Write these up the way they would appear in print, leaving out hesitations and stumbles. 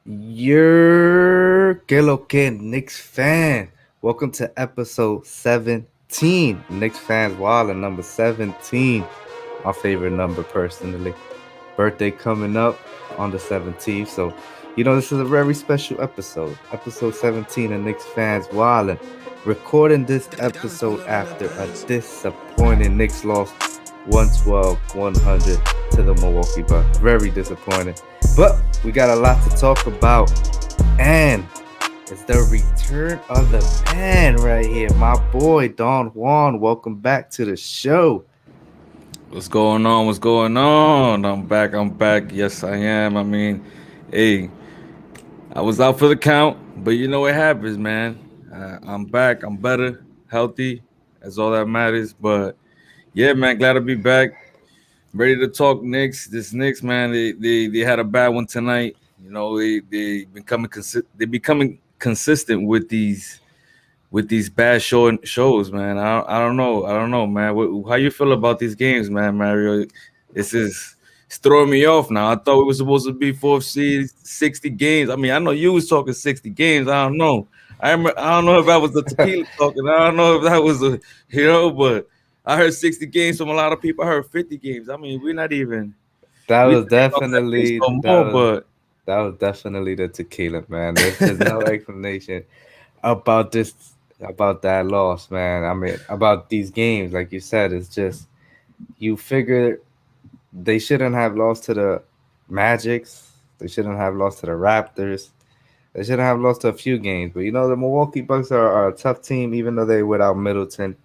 Que lo que, Knicks fan. Welcome to episode 17. Knicks fans Wilding, number 17. My favorite number personally. Birthday coming up on the 17th. So, this is a very special episode. Episode 17 of Knicks fans Wilding. Recording this episode after a disappointing Knicks loss 112-100 to the Milwaukee Bucks. Very disappointing. But we got a lot to talk about. And it's the return of the man right here. My boy, Don Juan. Welcome back to the show. What's going on? What's going on? I'm back. I'm back. Yes, I am. I mean, hey, I was out for the count, but you know what happens, man. I'm back. I'm better, healthy. That's all that matters. But yeah, man, glad to be back. Ready to talk Knicks. This Knicks, man, they had a bad one tonight. They becoming consistent with these bad shows, man. I don't know, man. How you feel about these games, man, Mario? This is it's throwing me off now. I thought we were supposed to be fourth seed, 60 games. I mean, I know you was talking 60 games. I don't know. I don't know if that was the tequila talking. I don't know if that was but I heard 60 games from a lot of people. I heard 50 games. I mean, That we was talking about that pace definitely no more, but that was definitely the tequila, man. There's no explanation about this about that loss, man. I mean, about these games, like you said, it's just you figure they shouldn't have lost to the Magics. They shouldn't have lost to the Raptors. They shouldn't have lost to a few games. But the Milwaukee Bucks are a tough team, even though they're without Middleton.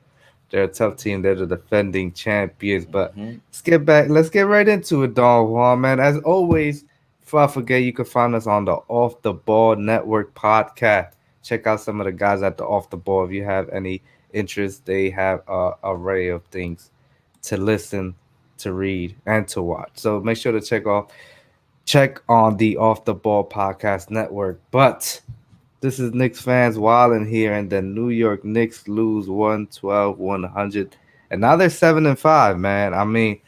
They're a tough team. They're the defending champions. But mhm. let's get back. Let's get right into it, Don Juan, man. As always, before I forget, you can find us on the Off the Ball Network podcast. Check out some of the guys at the Off the Ball. If you have any interest, they have a array of things to listen, to read, and to watch. So make sure to check on the Off the Ball Podcast Network. But this is Knicks fans wilding here, and the New York Knicks lose 112-100. And now they're 7-5, man. I mean,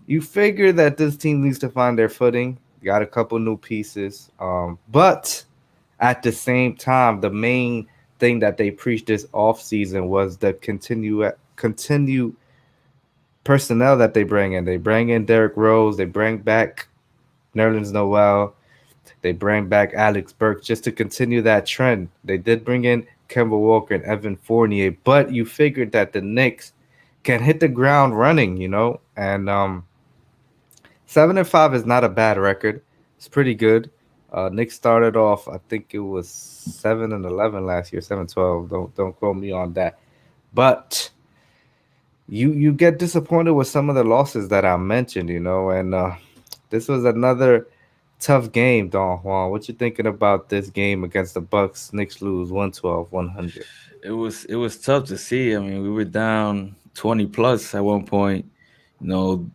you figure that this team needs to find their footing. Got a couple new pieces. But at the same time, the main thing that they preached this offseason was the continue personnel that they bring in. They bring in Derrick Rose, they bring back Nerlens Noel, they bring back Alex Burke just to continue that trend. They did bring in Kemba Walker and Evan Fournier, but you figured that the Knicks can hit the ground running, and 7-5 is not a bad record. It's pretty good. Knicks started off, I think it was 7-11 last year, 7-12. Don't quote me on that, but you get disappointed with some of the losses that I mentioned, and this was another tough game, Don Juan. What you thinking about this game against the Bucks? Knicks lose 112-100. It was tough to see. I mean, we were down 20 plus at one point. You know,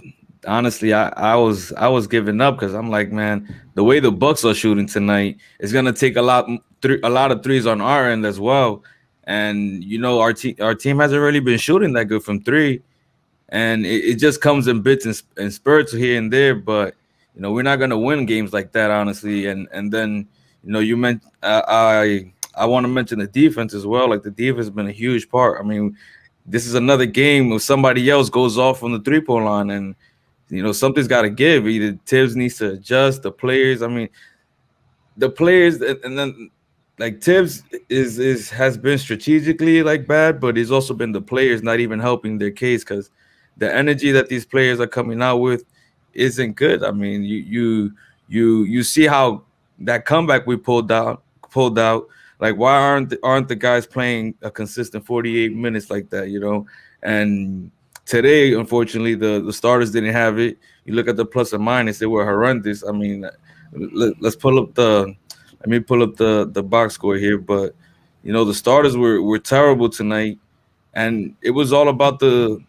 honestly, I was giving up because I'm like, man, the way the Bucks are shooting tonight is gonna take a lot of threes on our end as well. And our team hasn't really been shooting that good from three, and it just comes in bits and spurts here and there. But we're not gonna win games like that, honestly. And then you meant I want to mention the defense as well. Like the defense has been a huge part. I mean, this is another game where somebody else goes off from the 3-point line, and something's got to give. Either Tibbs needs to adjust the players. I mean, the players, and then like Tibbs is has been strategically like bad, but it's also been the players not even helping their case because the energy that these players are coming out with isn't good. I mean, you see how that comeback we pulled out. Like, why aren't the guys playing a consistent 48 minutes like that? And today, unfortunately, the starters didn't have it. You look at the plus and minus; they were horrendous. I mean, let's pull up the let me pull up the box score here. But the starters were terrible tonight, and it was all about the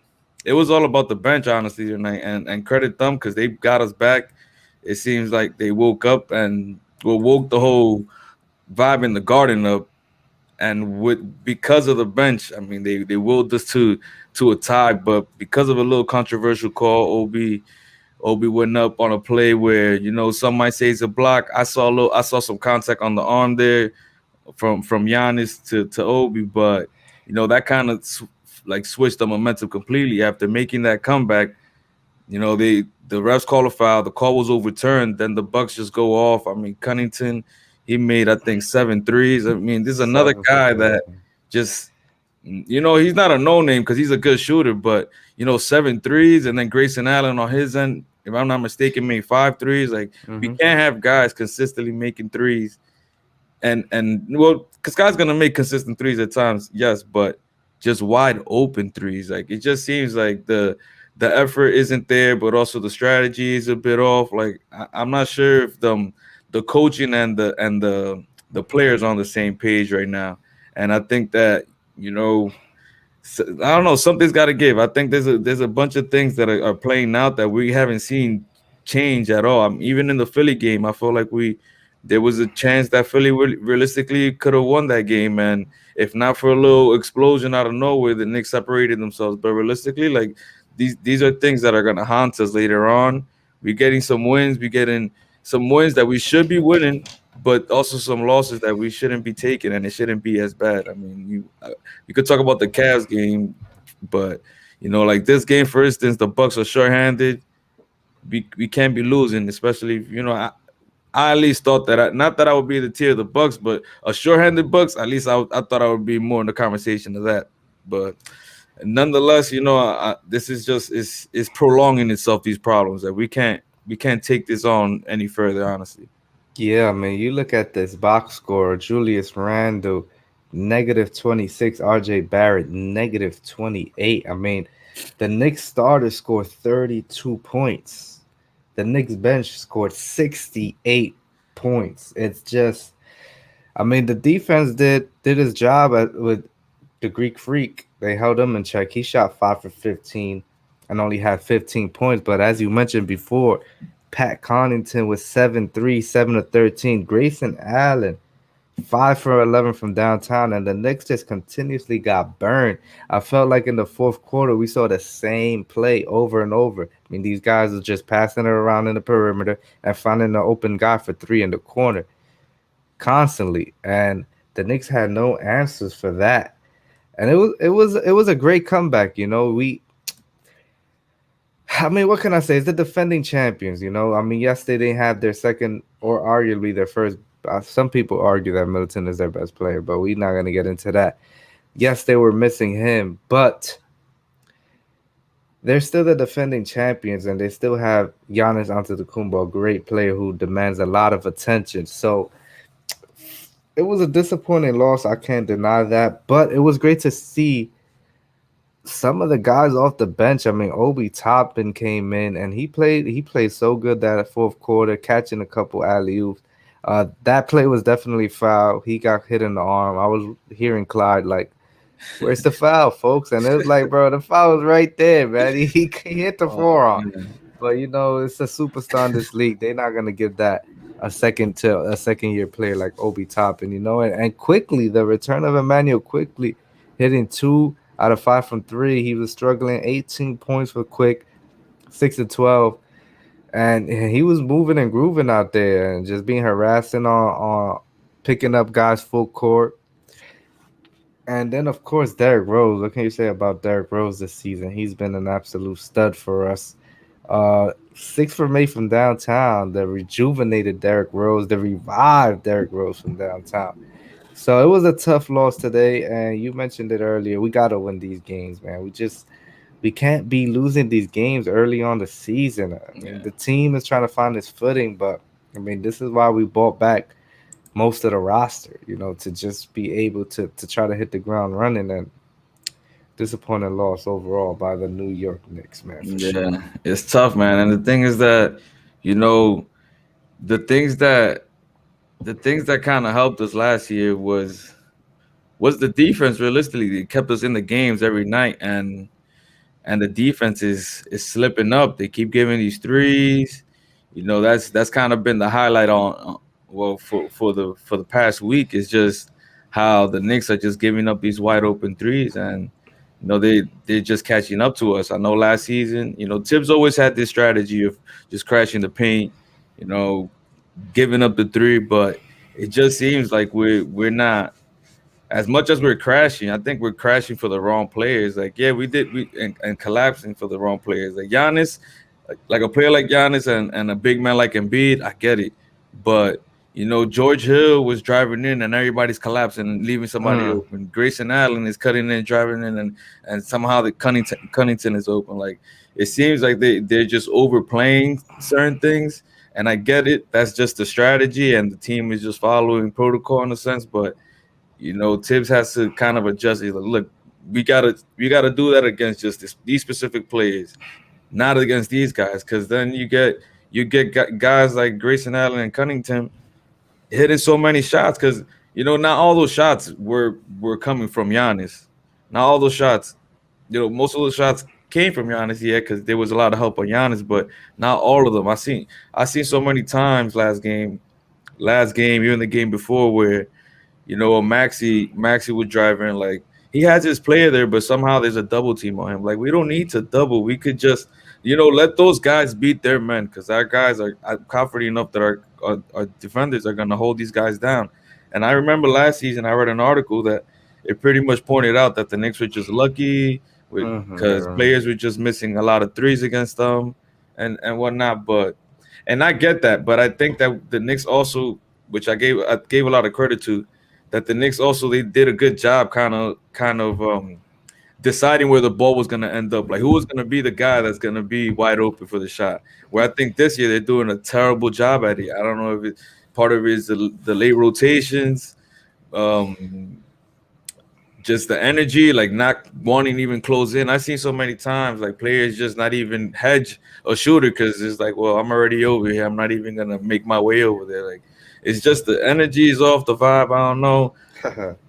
bench, honestly, tonight. And credit them because they got us back. It seems like they woke up and woke the whole vibe in the garden up. And with because of the bench, I mean, they willed us to a tie. But because of a little controversial call, Obi went up on a play where some might say it's a block. I saw some contact on the arm there from Giannis to Obi, but that kind of like switched the momentum completely after making that comeback. The refs call a foul. The call was overturned. Then the Bucks just go off. I mean, Cunnington, he made I think 7 threes. I mean, this is another 7 for guy 30. that just he's not a no name because he's a good shooter, but 7 threes, and then Grayson Allen on his end, if I'm not mistaken, made 5 threes. Like we Mm-hmm. can't have guys consistently making threes and well, because Scott's gonna make consistent threes at times, yes, but just wide open threes. Like it just seems like the effort isn't there, but also the strategy is a bit off. Like I'm not sure if the coaching and the players are on the same page right now, and I think that you know I don't know. Something's got to give. I think there's a bunch of things that are playing out that we haven't seen change at all. Even in the Philly game, I feel like there was a chance that Philly realistically could have won that game, and if not for a little explosion out of nowhere, the Knicks separated themselves. But realistically, like these are things that are gonna haunt us later on. We're getting some wins. We're getting some wins that we should be winning, but also some losses that we shouldn't be taking, and it shouldn't be as bad. I mean, you could talk about the Cavs game, but like this game, for instance, the Bucks are shorthanded. We can't be losing, especially if, I at least thought that not that I would be the tier of the Bucks, but a shorthanded Bucks. At least I thought I would be more in the conversation of that. But nonetheless, this is just is prolonging itself. These problems that we can't take this on any further. Honestly, Yeah, I mean, you look at this box score: Julius Randle, -26; RJ Barrett, -28. I mean, the Knicks starter scored 32 points. The Knicks bench scored 68 points. It's just, I mean, the defense did his job with the Greek Freak. They held him in check. He shot 5 for 15 and only had 15 points. But as you mentioned before, Pat Connaughton was 7 3, 7 of 13. Grayson Allen 5 for 11 from downtown, and the Knicks just continuously got burned. I felt like in the fourth quarter we saw the same play over and over. I mean, these guys are just passing it around in the perimeter and finding an open guy for three in the corner constantly, and the Knicks had no answers for that. And it was a great comeback. I mean, what can I say? It's the defending champions. I mean, yes, they didn't have their second or arguably their first. Some people argue that Middleton is their best player, but we're not gonna get into that. Yes, they were missing him, but they're still the defending champions, and they still have Giannis Antetokounmpo, a great player who demands a lot of attention. So it was a disappointing loss. I can't deny that, but it was great to see some of the guys off the bench. I mean, Obi Toppin came in and he played so good that fourth quarter, catching a couple alley oops. That play was definitely foul. He got hit in the arm. I was hearing Clyde like, "Where's the foul, folks?" And it was like, bro, the foul was right there, man. He hit the oh forearm. man, But it's a superstar in this league. They're not gonna give that a second year player like Obi Toppin, and quickly the return of Emmanuel quickly hitting 2 out of 5 from three. He was struggling. 18 points for Quick, 6 of 12, and he was moving and grooving out there and just being harassing on picking up guys full court. And then of course Derrick Rose. What can you say about Derrick Rose this season? He's been an absolute stud for us. 6 from 8 from downtown. The rejuvenated Derrick Rose, the revived Derrick Rose from downtown. So it was a tough loss today, and you mentioned it earlier. We gotta win these games, man. We can't be losing these games early on the season. I mean, yeah. the team is trying to find its footing, but I mean, this is why we bought back most of the roster, to just be able to try to hit the ground running. And disappointing loss overall by the New York Knicks, man, for sure. Yeah, it's tough, man. And the thing is that, you know, the things that the things that kind of helped us last year was the defense. Realistically, it kept us in the games every night, and the defense is slipping up. They keep giving these threes. That's kind of been the highlight well for the past week is just how the Knicks are just giving up these wide open threes, and they're just catching up to us. I know last season, Tibbs always had this strategy of just crashing the paint, you know, giving up the three, but it just seems like we're not as much as we're crashing. I think we're crashing for the wrong players. Like, yeah, and collapsing for the wrong players. Like Giannis, like a player like Giannis and a big man like Embiid, I get it. But George Hill was driving in and everybody's collapsing and leaving somebody Mm, open. Grayson Allen is cutting in, driving in, and somehow the Cunnington is open. Like it seems like they're just overplaying certain things. And I get it. That's just the strategy, and the team is just following protocol in a sense. But Tibbs has to kind of adjust. He's like, look, we gotta do that against just these specific players, not against these guys, because then you get guys like Grayson Allen and Cunnington hitting so many shots. Because not all those shots were coming from Giannis. Not all those shots. Most of those shots came from Giannis, yeah, because there was a lot of help on Giannis, but not all of them. I seen so many times last game, even the game before, where Maxi would drive in. Like he has his player there, but somehow there's a double team on him. Like we don't need to double. We could just let those guys beat their men, because our guys are confident enough that our defenders are gonna hold these guys down. And I remember last season I read an article that it pretty much pointed out that the Knicks were just lucky with because mhm, players were just missing a lot of threes against them and whatnot. But and I get that, but I think that the Knicks also, which I gave a lot of credit to, that the Knicks also they did a good job kind of deciding where the ball was going to end up, like who was going to be the guy that's going to be wide open for the shot. Where I think this year they're doing a terrible job at it. I don't know if part of it is the late rotations, um, just the energy, like not wanting to even close in. I've seen so many times like players just not even hedge a shooter because it's like, well, I'm already over here. I'm not even gonna make my way over there. Like it's just the energy is off, the vibe. I don't know.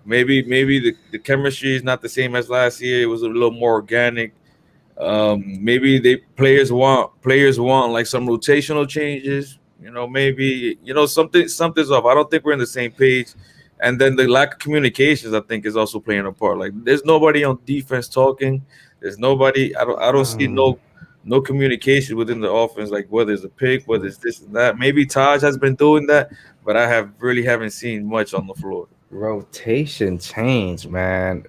Maybe the chemistry is not the same as last year. It was a little more organic. Maybe they players want like some rotational changes. Maybe something's off. I don't think we're on the same page. And then the lack of communications, I think, is also playing a part. Like there's nobody on defense talking. There's nobody. I don't see mm. no communication within the offense. Like whether it's a pick, whether it's this and that. Maybe Taj has been doing that, but I haven't seen much on the floor. Rotation change, man.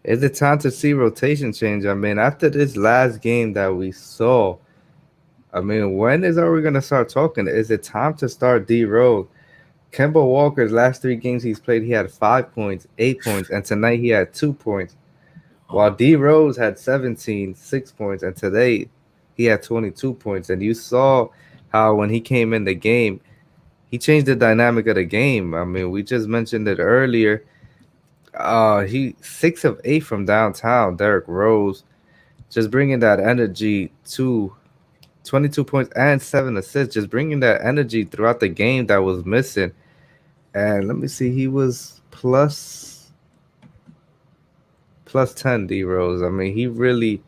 Is it time to see rotation change? I mean, after this last game that we saw, I mean, are we gonna start talking? Is it time to start D Rose? Kemba Walker's last 3 games he's played, he had 5 points, 8 points, and tonight he had 2 points. While D Rose had 17, 6 points, and today he had 22 points. And you saw how when he came in the game, he changed the dynamic of the game. I mean, we just mentioned it earlier. He 6 of 8 from downtown. Derrick Rose just bringing that energy to 22 points and 7 assists, just bringing that energy throughout the game that was missing. And let me see, he was plus 10 D Rose. I mean, he really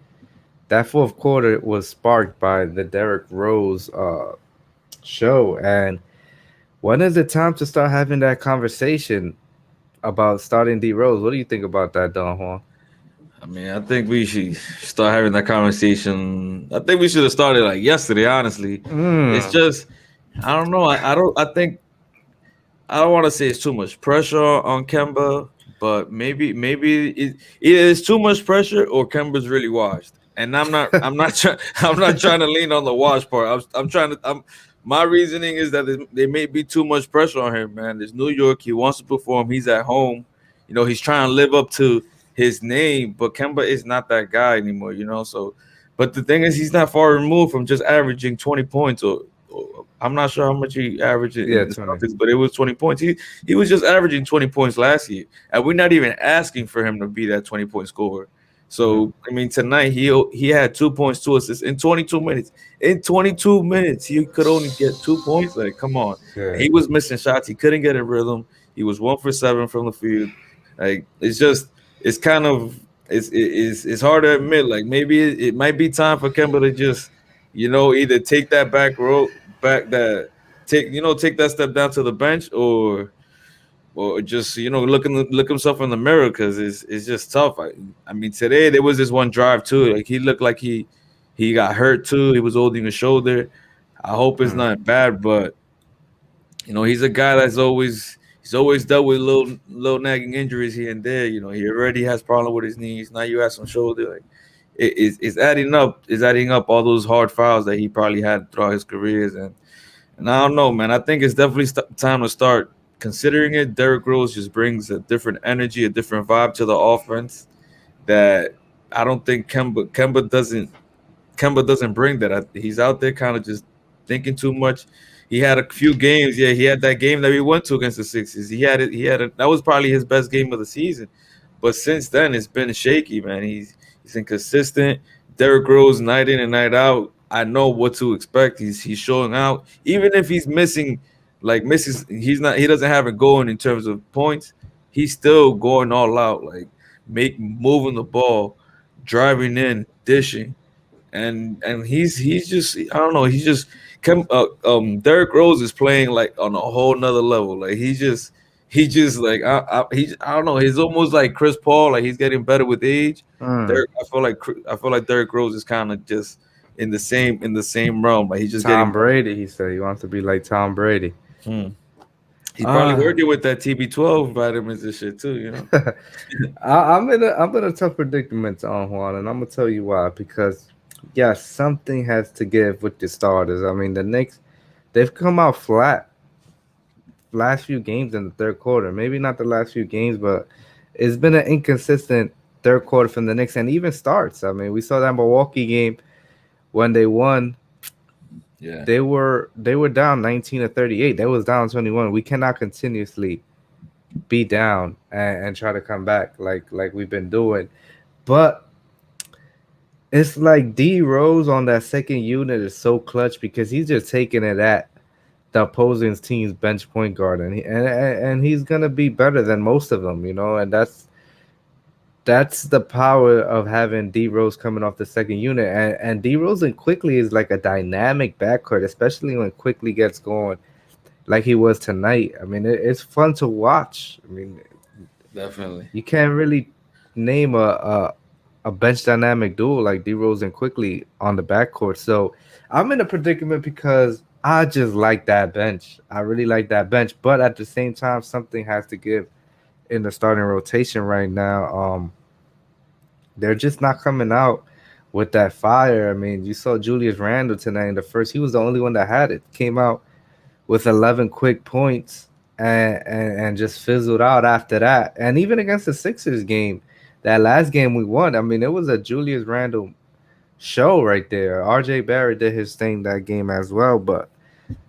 that fourth quarter was sparked by the Derrick Rose show. And when is it time to start having that conversation about starting D Rose? What do you think about that, Don Juan? I mean, I think we should start having that conversation. I think we should have started like yesterday. Honestly, it's Mm, just I don't know. I don't. I think I don't want to say it's too much pressure on Kemba, but maybe either it's too much pressure or Kemba's really washed. And I'm not trying I'm not trying to lean on the wash part. I'm trying to my reasoning is that there may be too much pressure on him, man. It's New York. He wants to perform. He's at home. He's trying to live up to his name, but Kemba is not that guy anymore. So, but the thing is, he's not far removed from just averaging 20 points or I'm not sure how much he averaged yeah, in the 20. Celtics, but it was 20 points. He was just averaging 20 points last year, and we're not even asking for him to be that 20-point scorer. Mm, So I mean, tonight he had 2 points, 2 assists in 22 minutes. In 22 minutes, he could only get 2 points. Like, come on, and yeah. he was missing shots. He couldn't get a rhythm. He was 1 for 7 from the field. Like, it's kind of it's hard to admit. Like maybe it might be time for Kemba to just either take that back row back that take that step down to the bench, or or just look himself in the mirror because it's just tough. I mean, today there was this one drive too. Like he looked like he got hurt too. He was holding his shoulder. I hope it's Mm. not bad, but he's a guy that's always dealt with little nagging injuries here and there. He already has problem with his knees. Now you have some shoulder. Like it's adding up. It's adding up all those hard fouls that he probably had throughout his careers, and I don't know, man. I think it's definitely time to start considering it. Derrick Rose just brings a different energy, a different vibe to the offense that I don't think Kemba doesn't bring that. He's out there kind of just thinking too much. He had a few games. Yeah, he had that game that we went to against the Sixers. He had it. That was probably his best game of the season. But since then, it's been shaky, man. He's inconsistent. Derrick Rose, night in and night out. I know what to expect. He's showing out, even if he's missing, like misses. He's not. He doesn't have it going in terms of points. He's still going all out, like moving the ball, driving in, dishing and he's just I don't know Derrick Rose is playing like on a whole nother level like he just like I don't know he's almost like Chris Paul like he's getting better with age. Mm. I feel like Derrick Rose is kind of just in the same realm like he's just getting Tom better. Brady, he said he wants to be like Tom Brady. Hmm. He's probably Ah, working with that TB12 vitamins and shit too. I'm in a tough predicament on Juan, and I'm gonna tell you why. Because yes, something has to give with the starters. I mean, the Knicks, they've come out flat last few games in the third quarter. Maybe not the last few games, but it's been an inconsistent third quarter from the Knicks, and even starts. I mean, we saw that Milwaukee game when they won. Yeah, They were down 19 to 38. They was down 21. We cannot continuously be down and try to come back like we've been doing. But it's like D Rose on that second unit is so clutch because he's just taking it at the opposing team's bench point guard, and he's gonna be better than most of them, and that's the power of having D Rose coming off the second unit, and D Rose and Quickly is like a dynamic backcourt, especially when Quickly gets going like he was tonight. I mean, it's fun to watch. I mean, definitely. you can't really name a bench dynamic duo like D Rose and Quickly on the backcourt. So I'm in a predicament because I just like that bench. I really like that bench, but at the same time, something has to give in the starting rotation right now. They're just not coming out with that fire. I mean, you saw Julius Randle tonight in the first. He was the only one that had it. Came out with 11 quick points and just fizzled out after that. And even against the Sixers game, that last game we won, I mean, it was a Julius Randle show right there. RJ Barrett did his thing that game as well, but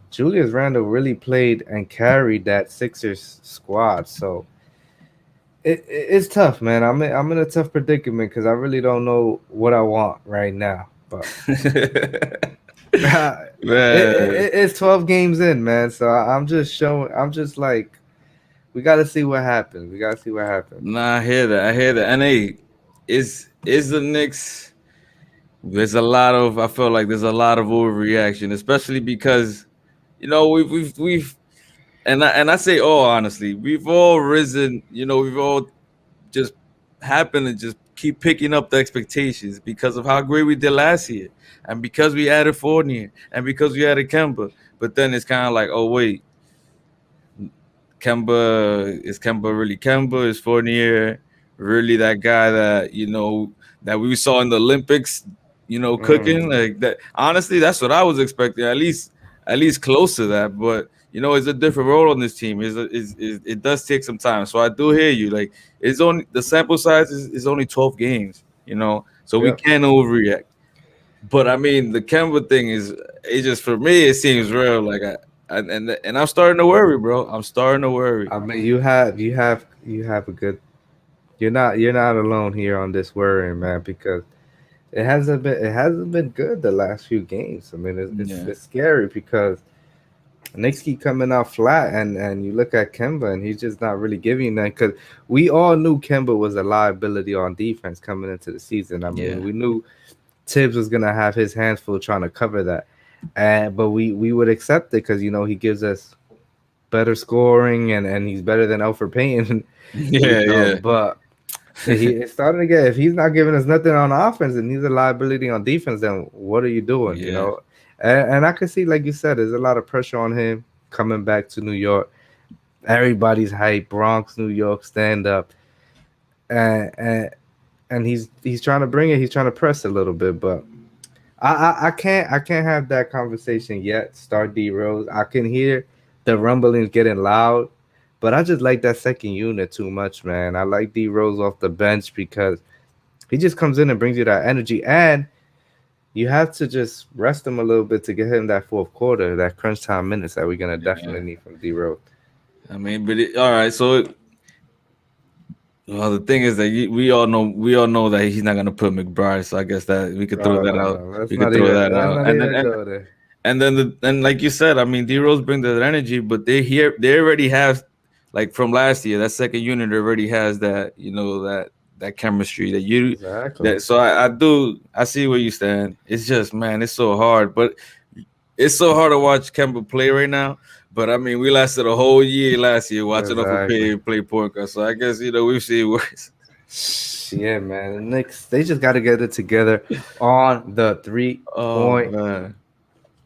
Julius Randle really played and carried that Sixers squad. So it's tough, man. I'm in a tough predicament because I really don't know what I want right now. But Man, it's 12 games in, man. So I'm just showing. I'm just like, we got to see what happens. We got to see what happens. nah, I hear that. I hear that. And hey, is the Knicks? There's a lot of. I feel like there's a lot of overreaction, especially because we've and I say all honestly, we've all risen. We've all just happened to just keep picking up the expectations because of how great we did last year, and because we added Fournier, and because we added Kemba. But then it's kind of like, oh wait, Kemba really Kemba? Is Fournier really that guy that we saw in the Olympics? Cooking Mm, like that. Honestly, that's what I was expecting. At least close to that. But it's a different role on this team. It does take some time. So I do hear you. Like it's only the sample size is only 12 games. So we yep. can't overreact. But I mean, the Kemba thing is it just for me it seems real. Like and I'm starting to worry, bro. I'm starting to worry. I mean, you have a good. You're not alone here on this worrying, man, because it hasn't been good the last few games. I mean, it's Yeah, it's scary because Knicks keep coming out flat, and you look at Kemba, and he's just not really giving that because we all knew Kemba was a liability on defense coming into the season. I mean, yeah, we knew Tibbs was gonna have his hands full trying to cover that, and but we would accept it because he gives us better scoring, and he's better than Alfred Payton, Yeah, yeah. but it's starting to get, if he's not giving us nothing on offense and he's a liability on defense, then what are you doing? Yeah. And I can see, like you said, there's a lot of pressure on him coming back to New York. Everybody's hype, Bronx, New York, stand up, and he's trying to bring it. He's trying to press a little bit, but I can't have that conversation yet. Start D Rose. I can hear the rumblings getting loud, but I just like that second unit too much, man. I like D Rose off the bench because he just comes in and brings you that energy, and you have to just rest him a little bit to get him that fourth quarter, that crunch time minutes that we're gonna Yeah. definitely need from D Rose. I mean, but all right. So, well, the thing is that we all know that he's not gonna put McBride. So I guess that we could throw Oh that no, out. no, We could throw that let's out, not and then even go there. and like you said, I mean, D Rose brings that energy, but they already have, like from last year, that second unit already has that, that chemistry that you Exactly, that. So I see where you stand. It's just, man, it's so hard, but it's so hard to watch Kemba play right now. But I mean, we lasted a whole year last year watching off a exactly. play point guard. So I guess we've seen worse. Yeah, man. The Knicks, they just got to get it together on the three Oh point. man,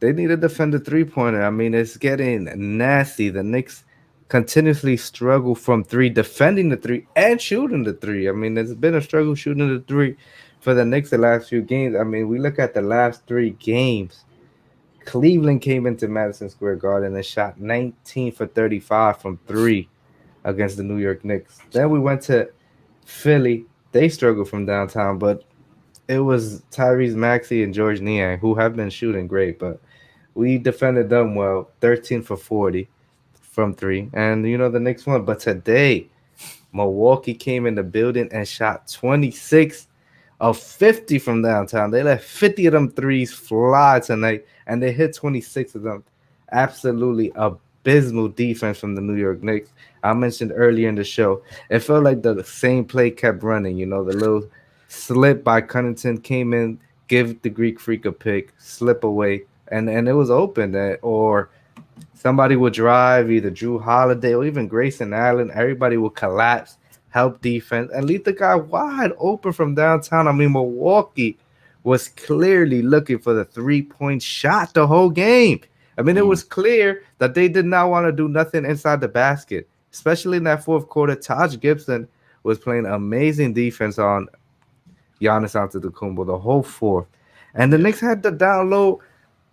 They need to defend the 3 pointer. I mean, it's getting nasty. The Knicks continuously struggle from three, defending the three and shooting the three. I mean, there's been a struggle shooting the three for the Knicks the last few games. I mean, we look at the last three games. Cleveland came into Madison Square Garden and shot 19 for 35 from three against the New York Knicks. Then we went to Philly. They struggled from downtown, but it was Tyrese Maxey and George Niang who have been shooting great, but we defended them well, 13 for 40 from three. And the next one. But today, Milwaukee came in the building and shot 26 of 50 from downtown. They let 50 of them threes fly tonight, and they hit 26 of them. Absolutely abysmal defense from the New York Knicks. I mentioned earlier in the show, it felt like the same play kept running. The little slip by Connington came in, give the Greek Freak a pick, slip away, and it was open. Or somebody would drive, either Drew Holiday or even Grayson Allen. Everybody would collapse, help defense, and leave the guy wide open from downtown. I mean, Milwaukee was clearly looking for the 3 point shot the whole game. I mean, it mm, was clear that they did not want to do nothing inside the basket, especially in that fourth quarter. Taj Gibson was playing amazing defense on Giannis Antetokounmpo the whole fourth, and the yeah, Knicks had the down low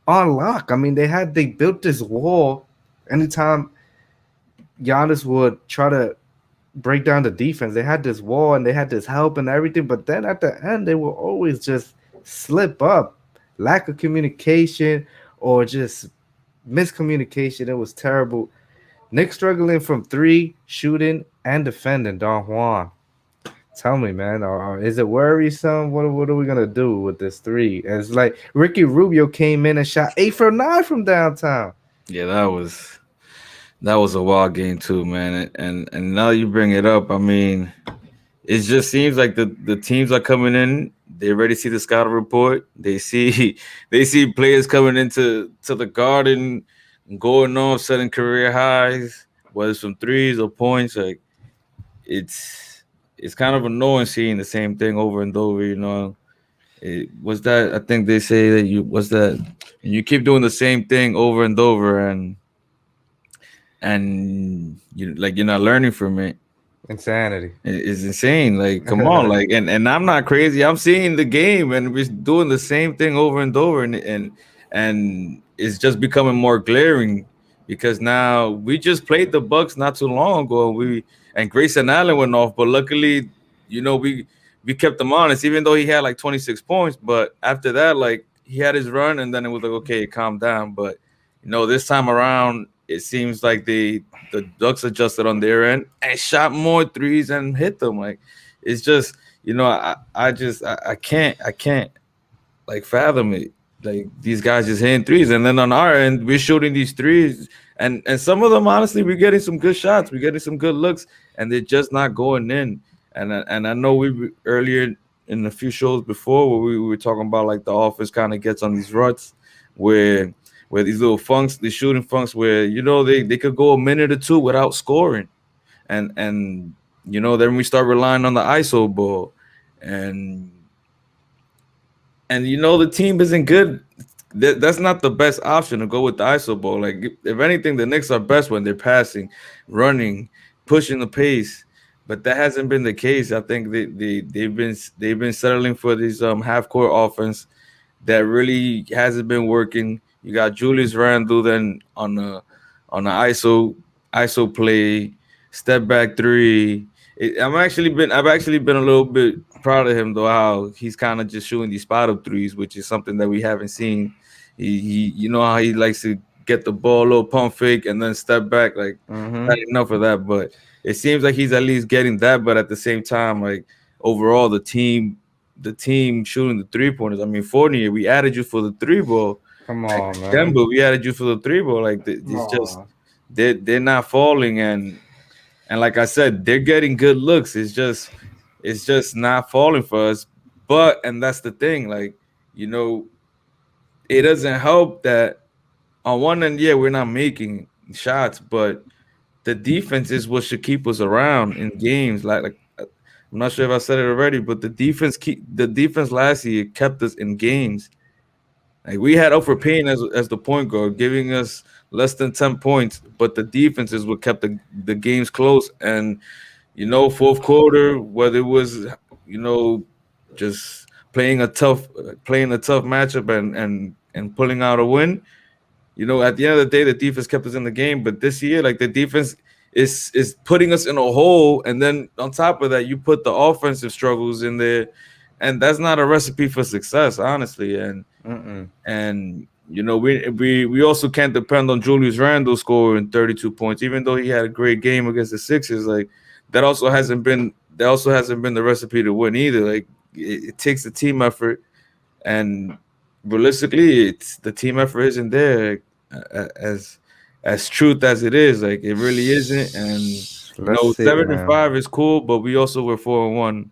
on lock. I mean, they built this wall. Anytime Giannis would try to break down the defense, they had this wall and they had this help and everything. But then at the end, they will always just slip up, lack of communication or just miscommunication. It was terrible. Nick struggling from three, shooting and defending. Don Juan, tell me, man, is it worrisome? What are we gonna do with this three? And it's like Ricky Rubio came in and shot 8 for 9 from downtown. yeah. That was a wild game too, man. And now you bring it up. I mean, it just seems like the teams are coming in. They already see the scouting report. They see they see players coming into the Garden, going off, setting career highs, whether it's from threes or points. Like it's kind of annoying seeing the same thing over and over. It was that, I think they say that you keep doing the same thing over and over, and you're not learning from it. Insanity. It's insane. Like, come on, like, and I'm not crazy. I'm seeing the game, and we're doing the same thing over and over, and it's just becoming more glaring because now we just played the Bucks not too long ago. And Grayson Allen went off, but luckily, we kept him honest, even though he had like 26 points. But after that, like, he had his run, and then it was like, okay, calm down. But this time around, it seems like the Ducks adjusted on their end and shot more threes and hit them. Like, it's just, I can't like fathom it. Like, these guys just hitting threes, and then on our end we're shooting these threes, and some of them, honestly, we're getting some good shots, we're getting some good looks, and they're just not going in. And I know earlier in a few shows before where we were talking about like the offense kind of gets on these ruts where where these little funks, the shooting funks, where they could go a minute or two without scoring, and then we start relying on the ISO ball, and the team isn't good. That's not the best option to go with the ISO ball. Like if anything, the Knicks are best when they're passing, running, pushing the pace. But that hasn't been the case. I think they've been settling for these half court offense that really hasn't been working. You got Julius Randle then on the ISO play, step back three. I've actually been a little bit proud of him though, how he's kind of just shooting these spot up threes, which is something that we haven't seen. He you know how he likes to get the ball a little pump fake and then step back. Like Mm-hmm. not enough of that, but it seems like he's at least getting that. But at the same time, like overall, the team shooting the 3 pointers. I mean, Fournier, we added you for the three ball. Come Like on, man. Denver, we added you for the three ball. Like Come it's just on. they're not falling, and like I said, they're getting good looks. It's just not falling for us. But and that's the thing, like you know, it doesn't help that on one end, yeah, we're not making shots, but the defense is what should keep us around in games. I'm not sure if I said it already, but the defense last year kept us in games. Like we had Alfred Payne as the point guard, giving us less than 10 points, but the defense is what kept the games close. And fourth quarter, whether it was you know just playing a tough matchup and pulling out a win. At the end of the day, the defense kept us in the game. But this year, like the defense is putting us in a hole, and then on top of that, you put the offensive struggles in there, and that's not a recipe for success, honestly. And Mm-mm. and we also can't depend on Julius Randle scoring 32 points, even though he had a great game against the Sixers. Like that also hasn't been the recipe to win either. Like it takes a team effort, and realistically, it's the team effort isn't there as truth as it is. Like it really isn't. And Let's see, seven and man. five is cool, but we also were 4-1,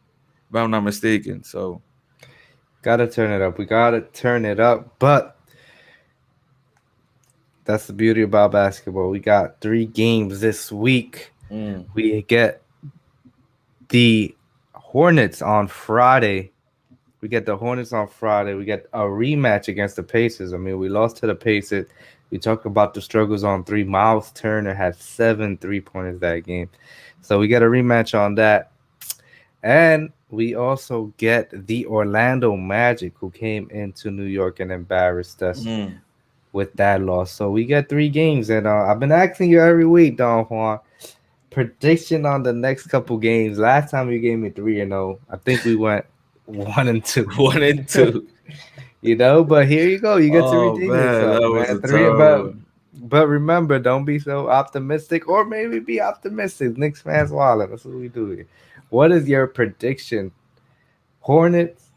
if I'm not mistaken. So Gotta turn it up. We gotta turn it up. But that's the beauty about basketball. We got 3 games this week. mm, We get the Hornets on Friday. We get the Hornets on Friday. We get a rematch against the Pacers. I mean, we lost to the Pacers. We talk about the struggles on three. Miles Turner had 7 3 pointers that game. So we get a rematch on that. And we also get the Orlando Magic, who came into New York and embarrassed us mm. with that loss. So we get 3 games. And I've been asking you every week, Don Juan, prediction on the next couple games. Last time you gave me 3-0. I think we went 1-2. 1-2. But here you go. You get to Oh redeem man, yourself, that was man. a Three, tough but one. but remember, don't be so optimistic, or maybe be optimistic. Knicks fans wallet. That's what we do here. What is your prediction? Hornets,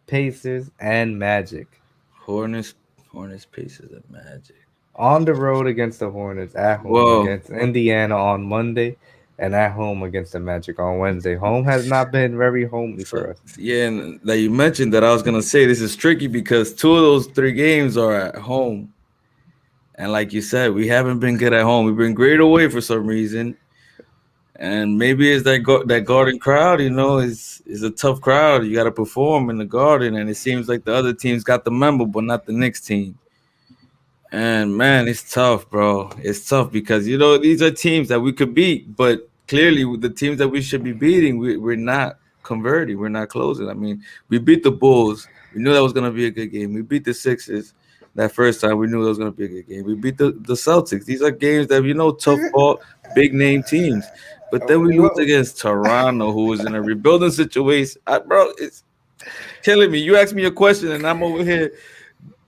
Pacers, and Magic Hornets, Hornets, Pacers, and Magic. on the road against the Hornets, at home Well, against Indiana on Monday, and at home against the Magic on Wednesday. Home has not been very homely so for us. yeah, and that you mentioned that I was gonna say this is tricky because two of those three games are at home, and like you said, we haven't been good at home. We've been great away for some reason, and maybe it's that Garden crowd. Is a tough crowd. You got to perform in the Garden, and it seems like the other teams got the memo, but not the Knicks team. And man, it's tough, bro. It's tough because these are teams that we could beat, but clearly with the teams that we should be beating, we're not converting. We're not closing. I mean, we beat the Bulls. We knew that was gonna be a good game. We beat the Sixers that first time. We knew that was gonna be a good game. We beat the Celtics. These are games that tough ball, big name teams. But then we lose What? against Toronto, who was in a rebuilding situation. Bro, it's killing me. You asked me a question, and I'm over here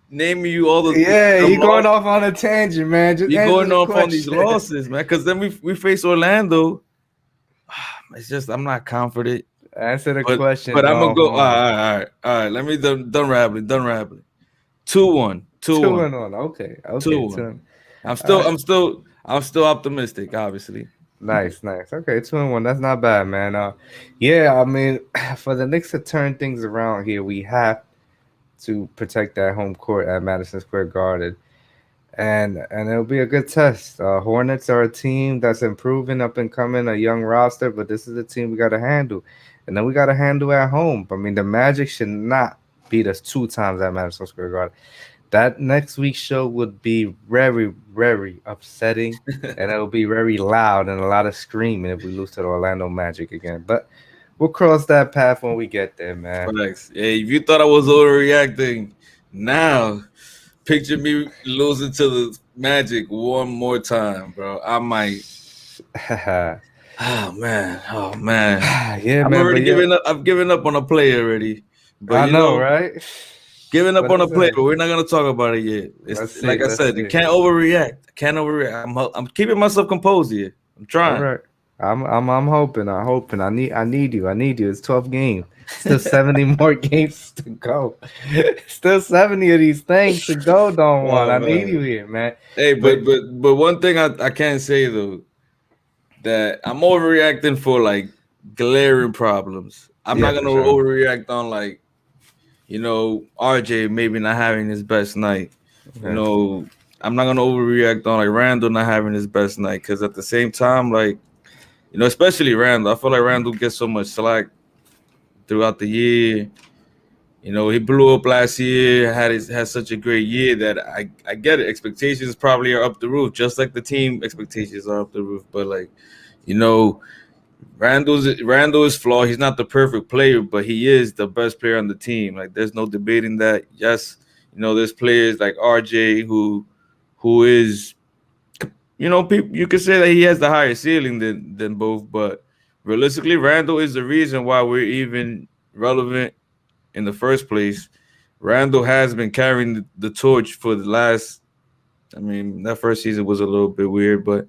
naming you all Yeah, the you going losses. off on a tangent, man. Just You answer going the off on these question. losses, man. Because then we face Orlando. It's just I'm not confident. Answer the But question, but I'm gonna Don go. All Juan. right, all right, all right. Let me done rambling. Done rambling. 2-1. two Two one. and one. Okay, Two okay. one. I'm All still right. I'm still I'm still optimistic. Obviously. Nice, nice. Okay, 2-1. That's not bad, man. Yeah. I mean, for the Knicks to turn things around here, we have to protect that home court at Madison Square Garden. and it'll be a good test. Hornets are a team that's improving, up and coming, a young roster, but this is a team we got to handle, and then we got to handle at home. I mean, the Magic should not beat us 2 times at Madison Square Garden. That next week's show would be very, very upsetting, and it'll be very loud and a lot of screaming if we lose to the Orlando Magic again. But we'll cross that path when we get there, man. Facts. Hey, if you thought I was overreacting, now picture me losing to the Magic one more time, bro. I might. Oh man, oh man. Yeah, I'm man. already But yeah, giving up. I've given up on a play already, but I know, right? giving up What on a is play. it? But we're not gonna talk about it yet. Let's It's see. like I Let's said, you see. can't overreact. I can't overreact. I'm keeping myself composed here. I'm All trying. right. I'm hoping. I'm hoping. I need you. I need you. It's 12 games. Still 70 more games to go. Still 70 of these things to go, Don Juan. Oh I need you man. here, man. Hey, But but one thing I can't say though, that I'm overreacting for like glaring problems. I'm yeah, not for gonna sure. overreact on like, RJ maybe not having his best night. You Yeah. know, I'm not gonna overreact on like Randall not having his best night because at the same time, like, especially Randall, I feel like Randall gets so much slack throughout the year. He blew up last year, had such a great year that I get it. Expectations probably are up the roof, just like the team expectations are up the roof. But like, you know, Randall is flawed. He's not the perfect player, but he is the best player on the team. Like, there's no debating that. Yes, there's players like RJ who is, people, you could say that he has the higher ceiling than both, but realistically, Randall is the reason why we're even relevant in the first place. Randall has been carrying the torch for the last. I mean, that first season was a little bit weird, but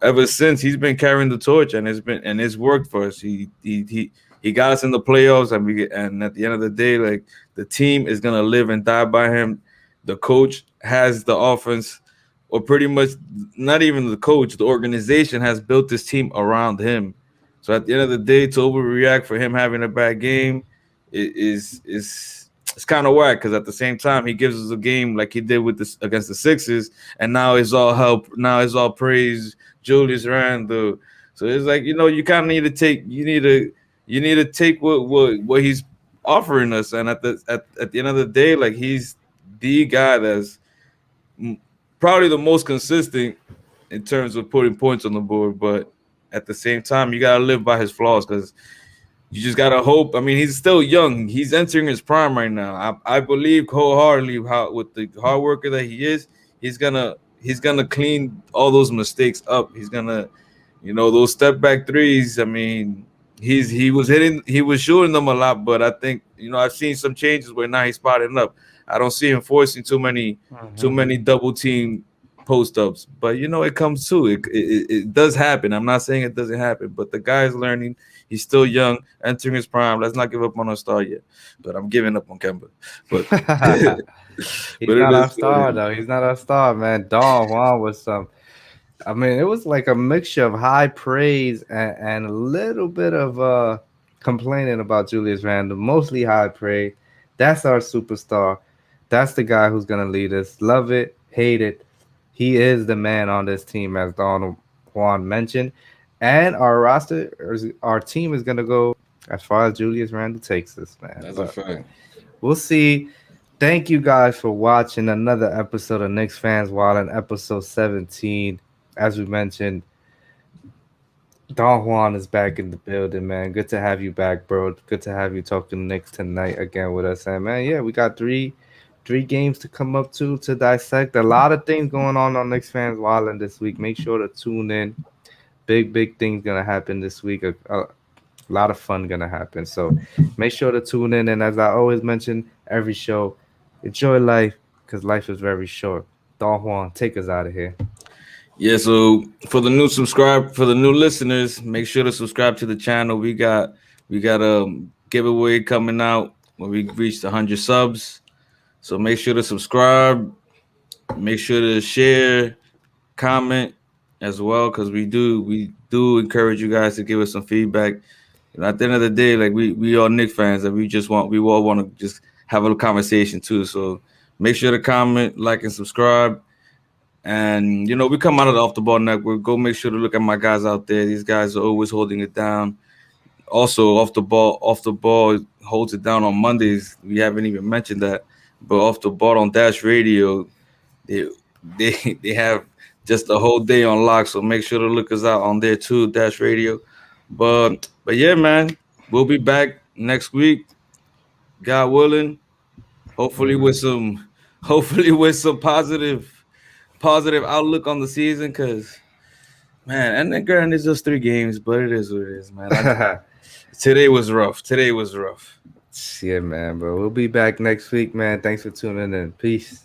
ever since he's been carrying the torch, and it's worked for us. He got us in the playoffs, and at the end of the day, like, the team is gonna live and die by him. The coach has the offense, or pretty much not even the coach. The organization has built this team around him. So at the end of the day, to overreact for him having a bad game is it's kind of whack because at the same time he gives us a game like he did with this against the Sixers, and now it's all help. Now it's all praise Julius Randle. So it's like you kind of need to take you need to take what he's offering us, and at the end of the day, like, he's the guy that's m- probably the most consistent in terms of putting points on the board, but at the same time you gotta live by his flaws because you just gotta hope. I mean, he's still young. He's entering his prime right now. I believe wholeheartedly how with the hard worker that he is, he's gonna clean all those mistakes up. He's gonna, those step back threes. I mean, he was shooting them a lot, but I think I've seen some changes where now he's spotting up. I don't see him forcing too Mhm. many double team post ups, but it comes to it does happen. I'm not saying it doesn't happen, but the guy is learning. He's still young, entering his prime. Let's not give up on our star yet. But I'm giving up on Kemba. But He's but it not our is what it star is. though. He's not our star, man. Don Juan was some. I mean, it was like a mixture of high praise and a little bit of complaining about Julius Randle. Mostly high praise. That's our superstar. That's the guy who's gonna lead us. Love it, hate it. He is the man on this team, as Don Juan mentioned. And our roster, our team is gonna go as far as Julius Randle takes us, man. That's a But fact. we'll see. Thank you guys for watching another episode of Knicks Fans Wild in episode 17. As we mentioned, Don Juan is back in the building, man. Good to have you back, bro. Good to have you talking Knicks tonight again with us. And man, yeah, we got three games to come up to dissect. A lot of things going on Knicks Fans Wild this week. Make sure to tune in. Big things gonna happen this week. A lot of fun gonna happen. So make sure to tune in. And as I always mention every show, enjoy life because life is very short. Don Juan, take us out of here. Yeah, so for the new listeners, make sure to subscribe to the channel. We got a giveaway coming out when we reach 100 subs. So make sure to subscribe. Make sure to share, comment as well, because we do encourage you guys to give us some feedback. At the end of the day, like, we all Knicks fans, and we all want to just have a little conversation too. So make sure to comment, like, and subscribe. And we come out of the Off the Ball Network. Go make sure to look at my guys out there. These guys are always holding it down. Also, off the ball holds it down on Mondays. We haven't even mentioned that, but off the ball on Dash Radio, they they they have just the whole day on lock. So make sure to look us out on there too, Dash Radio. But yeah, man, we'll be back next week, God willing. Hopefully with Mhm. some, hopefully with some positive outlook on the season. Cause man, and then granted, it's just 3 games, but it is what it is, man. Today was rough. Today was rough. Yeah, man, bro. We'll be back next week, man. Thanks for tuning in. Peace.